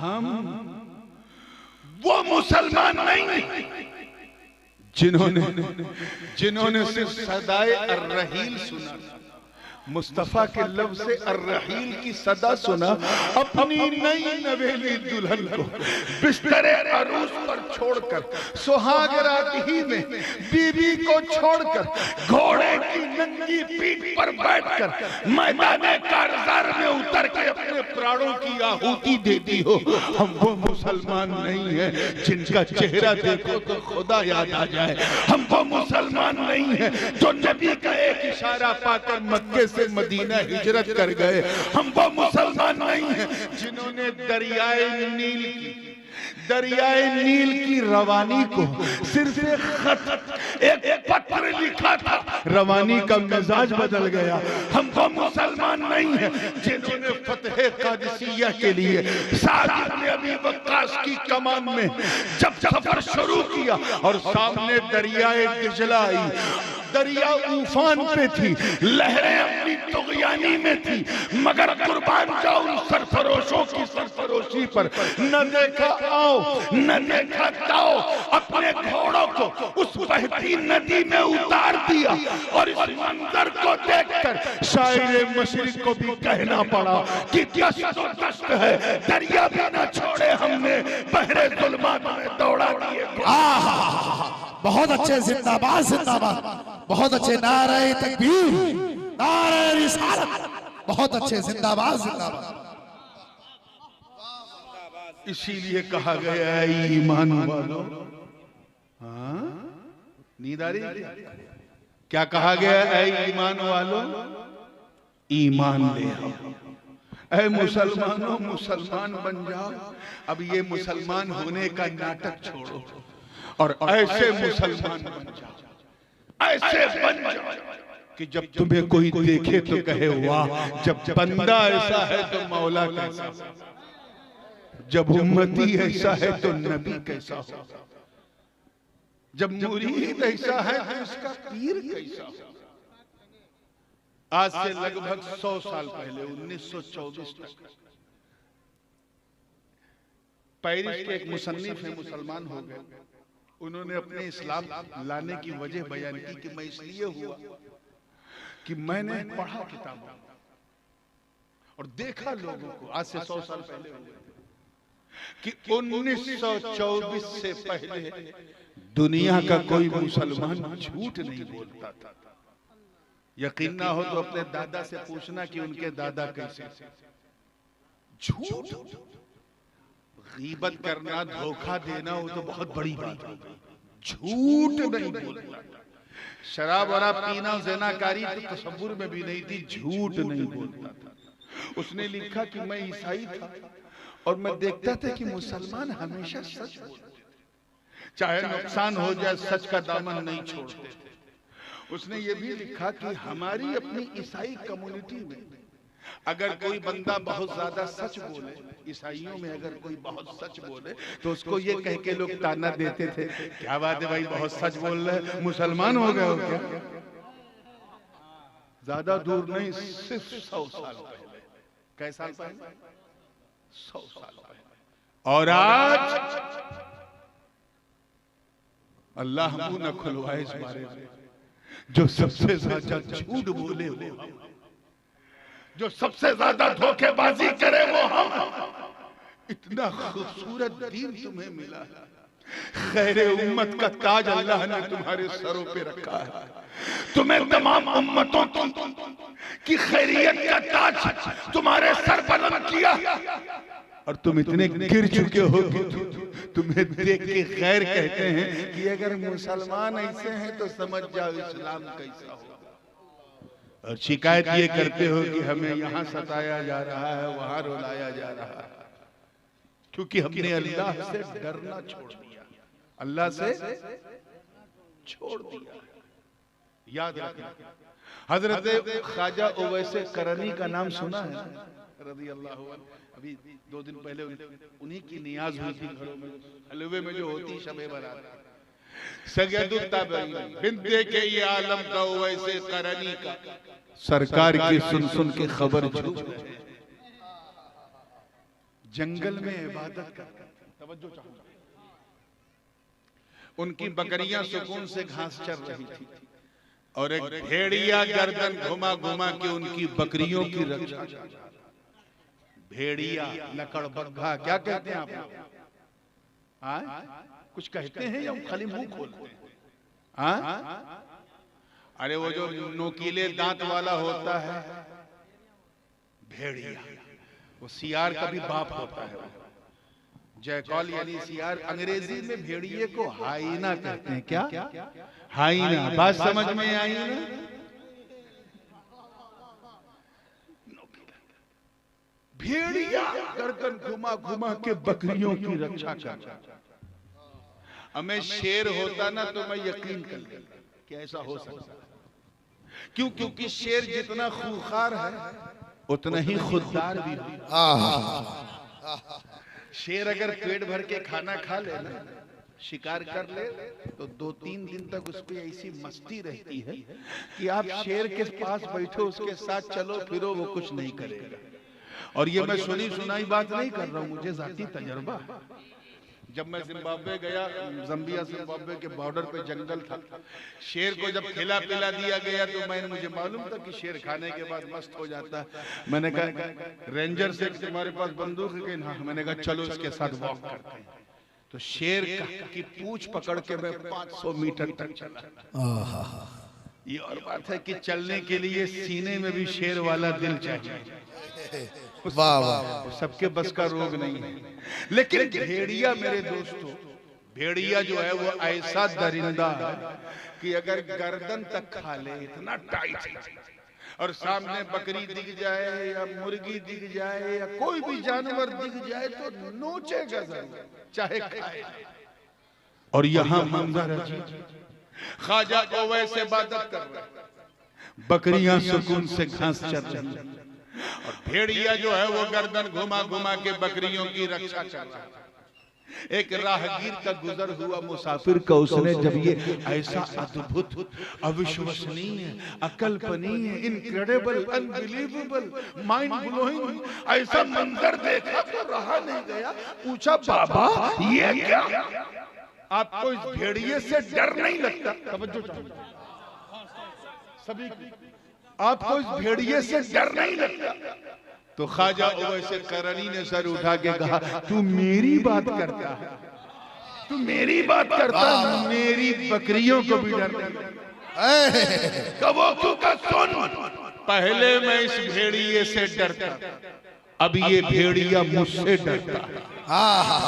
हम वो मुसलमान नहीं जिन्होंने सिर्फ सदाए अर्रहील सुना, मुस्तफा के लफ्ज से अर्रहील की सदा सुना, अपनी नई नवेली दुल्हन को बिस्तरे अरूस पर छोड़कर, सुहाग रात ही में बीबी को छोड़कर, घोड़े की नंगी पीठ पर बैठकर मैदाने कारज़ार में उतर के अपने प्राणों की आहुति देती हो। हम वो मुसलमान नहीं है जिनका चेहरा देखो तो खुदा याद आ जाए। हम वो मुसलमान नहीं है जो नबी का एक इशारा पाकर मक्के से मदीना हिजरत कर गए। हम वो मुसलमान नहीं हैं जिन्होंने दरियाए नील की रवानी को सिर्फ एक पत्र लिखा था, रवानी का मिजाज बदल गया। हम वो मुसलमान नहीं हैं जिन्होंने फतह कादिसिया के लिए साद इब्न अबी वक्कास की कमान में जब सफर शुरू किया और सामने दरियाए दिजला आई, दरिया उफान पे थी, लहरें अपनी तुग़यानी में थी, मगर कुर्बान जाओ उन सरफरोशों की सरफरोशी पर। न देखा आओ न देखा ताओ, अपने घोड़ों को उस बहती नदी में उतार दिया और इस मंजर को देखकर शायरे मशरिक को भी कहना पड़ा कि दस्त है, दरिया भी न छोड़े हमने, बहरे ज़ुल्मात में दौड़ा दिए। बहुत अच्छे, जिंदाबाद जिंदाबाद, बहुत अच्छे, नारे तकबीर, नारे रिसालत, बहुत अच्छे, जिंदाबाद जिंदाबाद। इसीलिए कहा गया है ईमान वालों, हाँ नींद आ रही, क्या कहा गया है ईमान वालों, ईमान ले आओ। ऐ मुसलमानों मुसलमान बन जाओ। अब ये मुसलमान होने का नाटक छोड़ो और ऐसे मुसलमान बन जाओ, ऐसे बन जाओ कि जब तुम्हें कोई देखे तो कहे वाह, जब बंदा ऐसा है तो मौला कैसा, जब उम्मती ऐसा है तो नबी कैसा हो, जब मुरीद ऐसा है तो इसका पीर कैसा हो। आज से लगभग 100 साल पहले 1924 तक पेरिस के एक मुसन्निफ है, मुसलमान हो गए। उन्होंने अपने इस्लाम लाने की वजह बयान की कि मैं इसलिए हुआ कि मैंने पढ़ा किताबों और देखा लोगों को, आज से 100 साल पहले हुए, कि 1924 से पहले दुनिया का कोई मुसलमान झूठ नहीं बोलता था। यकीन ना हो तो अपने दादा से पूछना कि उनके दादा कैसे। झूठ, गीबत करना, धोखा देना वो तो बहुत बड़ी बात है, झूठ नहीं बोलता। शराब वराब पीना, ज़िनाकारी तो तसव्वुर में भी नहीं थी, झूठ नहीं बोलता था। उसने लिखा कि मैं ईसाई था और मैं देखता था कि मुसलमान हमेशा सच बोलते, चाहे नुकसान हो जाए सच का दामन नहीं छोड़ते। उसने ये भी लिखा कि हमारी अपनी ईसाई कम्युनिटी में अगर कोई बंदा बहुत ज्यादा सच बोले, ईसाइयों में अगर कोई बहुत सच बोले तो उसको ये कह के लोग ताना देते थे, क्या बात है भाई बहुत सच बोल रहे, मुसलमान हो गए हो क्या। ज्यादा दूर नहीं, सिर्फ 100 साल पहले। कैसा साल पहले? 100 साल पहले। और आज अल्लाह हमको न खुलवाए इस बारे में, जो सबसे ज्यादा झूठ बोले वो, जो सबसे ज्यादा धोखेबाजी करे वो हम। इतना खूबसूरत दीन तुम्हें मिला है, खैरे उम्मत का ताज अल्लाह ने तुम्हारे सरों पे रखा है। तुम्हें तमाम उम्मतों की खैरियत का ताज तुम्हारे सर बुलंद किया और तुम इतने गिर चुके हो कि तुम्हें देख के खैर कहते हैं कि अगर मुसलमान ऐसे हैं तो समझ जाओ इस्लाम कैसा हो। और शिकायत ये करते हो कि हमें यहाँ सताया जा रहा है, वहां रुलाया जा रहा है, क्योंकि हमने अल्लाह से डरना छोड़ दिया, अल्लाह से छोड़ दिया। याद रखना, हजरत ख्वाजा ओवैसे करनी का नाम सुना है रज़ी अल्लाह अन्हु। अभी 2 दिन पहले उन्हीं की नियाज हुई थी घरों में, हलवे में जो होती शबे बारात। सैयदुत ताबईन बिंदे के ये आलम का ओवैसे करनी का सरकार की सुन सुन के खबर झूठ जंगल में इबादत करते थे। तवज्जो चाहूंगा। उनकी बकरियां सुकून से घास चर रही थी और एक भेड़िया गर्दन घुमा घुमा के उनकी बकरियों की रक्षा। भेड़िया, लकड़बग्घा, क्या कहते हैं आप? कुछ कहते हैं या खाली मुंह खोलते हैं? अरे वो जो नोकीले दांत वाला होता है भेड़िया, वो सियार का भी बाप होता है। जयकॉल यानी सियार। अंग्रेजी में भेड़िए को हाइना कहते हैं। क्या? हाइना। बात समझ में आई ना? भेड़िया गर्दन घुमा घुमा के बकरियों की रक्षा करता। हमें शेर होता ना तो मैं यकीन कर लेता कि ऐसा हो सकता। क्यों? क्योंकि शेर जितना खूंखार है उतना ही खुददार भी है। शेर अगर पेट भर के खाना खा ले ना, शिकार कर ले, तो 2-3 दिन तक उसको ऐसी मस्ती रहती है कि आप शेर के पास बैठो, उसके साथ चलो फिरो, वो कुछ नहीं करेगा। और ये मैं सुनी सुनाई बात नहीं कर रहा हूं, मुझे जाती तजर्बा। जब मैं जिम्बाब्वे गया, जम्बिया जिम्बाब्वे के बॉर्डर पे जंगल था, शेर को जब खिला पिला दिया गया तो मुझे मालूम था कि शेर खाने के बाद मस्त हो जाता है। मैंने कहा रेंजर से तुम्हारे पास बंदूक है? हाँ। मैंने कहा चलो इसके साथ वॉक करते हैं। तो शेर की पूंछ पकड़ के मैं 500 मीटर तक चला। ये और बात है कि चलने के लिए सीने में भी शेर वाला दिल चाहिए। वाह वाह। सबके बस का रोग नहीं है। लेकिन भेड़िया मेरे दोस्तों, भेड़िया जो है वो ऐसा दरिंदा है कि अगर गर्दन तक खा ले, इतना टाइट है, और सामने बकरी दिख जाए या मुर्गी दिख जाए या कोई भी जानवर दिख जाए तो नोचेगा जरूर, चाहे खाए। और यहाँ मंजर अजीब, ख्वाजा को वैसे इबादत कर रहे, बकरियां सुकून से घास चर रही, और भेड़िया जो है वो गर्दन घुमा घुमा के बकरियों की रक्षा कर रहा है। एक राहगीर का गुजर हुआ मुसाफिर का, उसने जब ये ऐसा अद्भुत, अविश्वसनीय, अकल्पनीय, इनक्रेडिबल, अनबिलीवेबल, माइंड ब्लोइंग ऐसा मंजर देखा तो रहा नहीं गया। पूछा, बाबा ये क्या? आपको इस भेड़िए से डर नहीं लगता? तवज्जो सभी, आपको इस भेड़िए से डर नहीं लगता? तो ख्वाजा ओवैसे करनी ने सर उठा के कहा, तू मेरी बात करता है, तू मेरी बात करता है, मेरी बकरियों को भी डर नहीं। कबो क्यों का सुन, पहले मैं इस भेड़िए से डरता, अब ये भेड़िया मुझसे डरता है।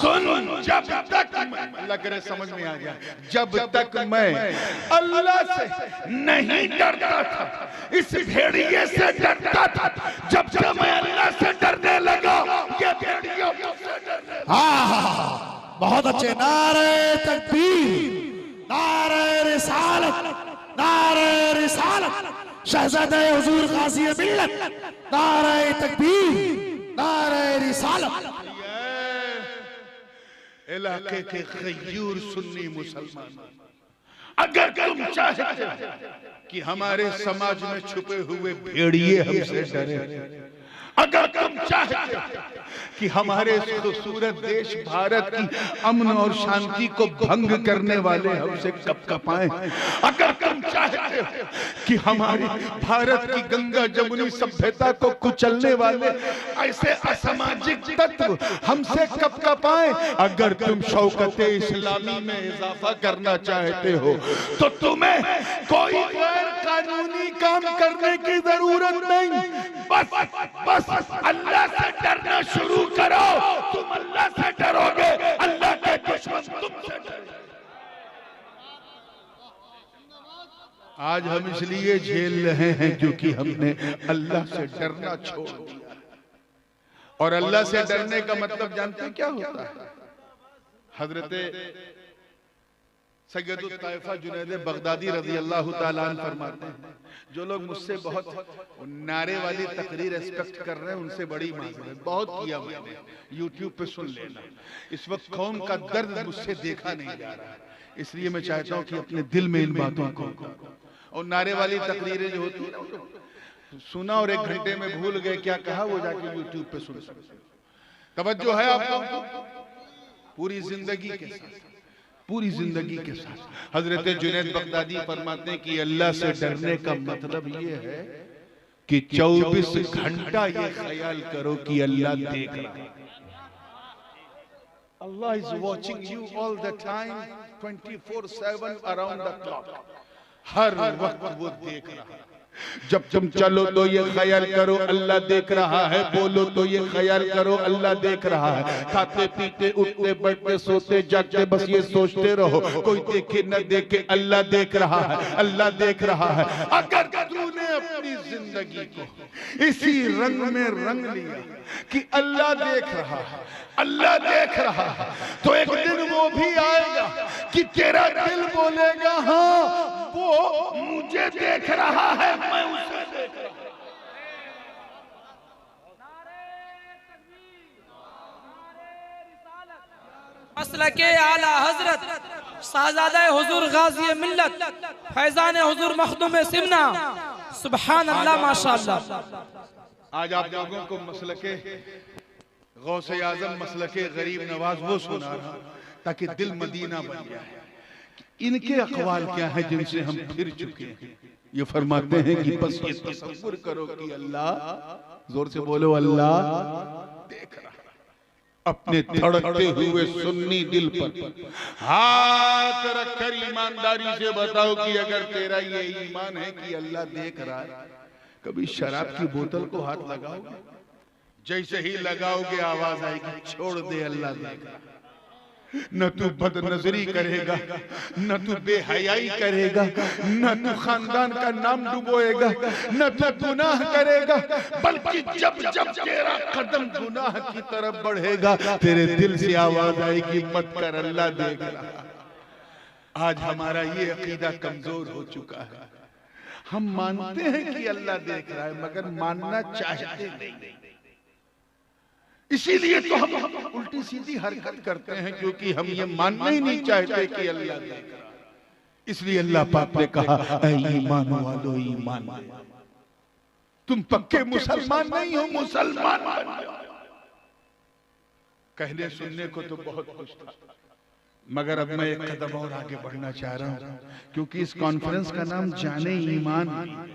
सुन, जब तक अल्लाह करे समझ में आ गया, जब तक मैं अल्लाह से नहीं डरता था, इस भेड़िए से डरता था, जब से मैं अल्लाह से डरने लगा, ये भेड़िया मुझसे डरने लगा। बहुत अच्छे। नारे तकबीर, नारे रिसालत, नारे रिसालत, शहजादे हुजूर गाज़ी मिल्लत, नारे तकबीर, नारे रिसालत। इलाके के गयूर सुन्नी मुसलमान, अगर तुम चाहते हो कि हमारे समाज में छुपे हुए भेड़िए हमसे डरे, अगर तुम चाहते हो कि हमारे खूबसूरत देश भारत की अमन और शांति को भंग करने वाले हमसे कपकपाएं, अगर तुम चाहते हो कि हमारी भारत की गंगा जमुनी सभ्यता को कुचलने वाले ऐसे असामाजिक तत्व हमसे कपकपाएं, अगर तुम शौकत इस्लामी में इजाफा करना चाहते हो तो तुम्हें कोई गैर कानूनी काम करने की जरूरत नहीं। बस अल्लाह से डरना शुरू करो, तुम अल्लाह से डरोगे, अल्लाह के दुश्मन तुमसे डरेंगे। आज हम इसलिए झेल रहे हैं क्योंकि हमने अल्लाह से डरना छोड़ दिया। और अल्लाह से डरने का मतलब जानते हैं क्या होता है? हजरत सैयदुत ताइफा जुनैद बगदादी रज़ी अल्लाह तआला अन्हु फरमाते हैं, जो लोग मुझसे बहुत नारे वाली तकरीर एक्सपेक्ट कर रहे हैं उनसे बड़ी माजरत, बहुत किया मैंने, यूट्यूब पे सुन लेना। इस वक्त कौम का दर्द मुझसे देखा नहीं जा रहा है, इसलिए मैं चाहता हूँ कि अपने दिल में इन बातों को, और नारे वाली तकरीरें जो होती है सुना और 1 घंटे में भूल गए क्या कहा, वो जाके यूट्यूब पे सुन सकते। तवज्जो है आपको? पूरी जिंदगी के साथ, पूरी जिंदगी के साथ। हजरत जुनैद बगदादी फरमाते हैं कि अल्लाह से डरने का मतलब ये है कि 24 घंटा ये ख्याल करो कि अल्लाह देख रहा है। Allah is watching you all the time, 24/7 around the clock. हर वक्त वो देख रहा है। जब तुम चलो तो ये ख्याल करो अल्लाह देख रहा है, बोलो तो ये ख्याल करो अल्लाह देख रहा है। खाते पीते उठते बैठते सोते जागते बस ये सोचते रहो, कोई देखे न देखे अल्लाह देख रहा है, अल्लाह देख रहा है। अगर तूने अपनी जिंदगी को इसी रंग में रंग लिया कि अल्लाह देख रहा है, अल्लाह देख रहा है, तो एक दिन वो भी आएगा कि तेरा दिल बोलेगा हाँ वो मुझे देख रहा है, मैं उसे देख रहा हूं। मसलके आला हजरत साहज़ादा हुजूर गाज़ी मिल्लत फैज़ान हुजूर मखदूम सिमना, सुभान अल्लाह माशाअल्लाह। आज आप लोगों को मसलके गौसे आज़म, मसलके गरीब नवाज वो सुना रहा ताकि दिल मदीना बन जाए। इनके अक़वाल क्या है जिनसे हम फिर चुके हैं। ये फरमाते हैं कि बस ये तसव्वुर करो कि अल्लाह, जोर से बोलो, अल्लाह देख रहा है। अपने धड़कते हुए सुन्नी दिल पर हाथ रखकर ईमानदारी से बताओ कि अगर तेरा ये ईमान है कि अल्लाह देख रहा है, कभी शराब की बोतल को हाथ लगाओगे? जैसे ही लगाओगे आवाज आएगी छोड़ दे, अल्लाह देख रहा है। न तू बदनजरी करेगा, न तू बेहयाई करेगा, न तू खानदान का नाम डुबोएगा, न तू गुनाह करेगा, बल्कि जब जब तेरा कदम गुनाह की तरफ बढ़ेगा तेरे दिल से आवाज आएगी मत कर, अल्लाह देख रहा। आज हमारा ये अकीदा कमजोर हो चुका है। हम मानते हैं कि अल्लाह देख रहा है मगर मानना चाहते नहीं। इसीलिए तो हम उल्टी सीधी हरकत करते हैं, क्योंकि हम ये मानना ही नहीं चाहते कि अल्लाह देख रहा है। इसलिए अल्लाह पाक ने कहा ऐ ईमान वालो ईमान, तुम पक्के मुसलमान नहीं हो, मुसलमान बन जाओ। कहने सुनने को तो बहुत कुछ था, मगर अब मैं एक कदम और आगे बढ़ना चाह रहा हूं, क्योंकि इस कॉन्फ्रेंस का नाम जाने ईमान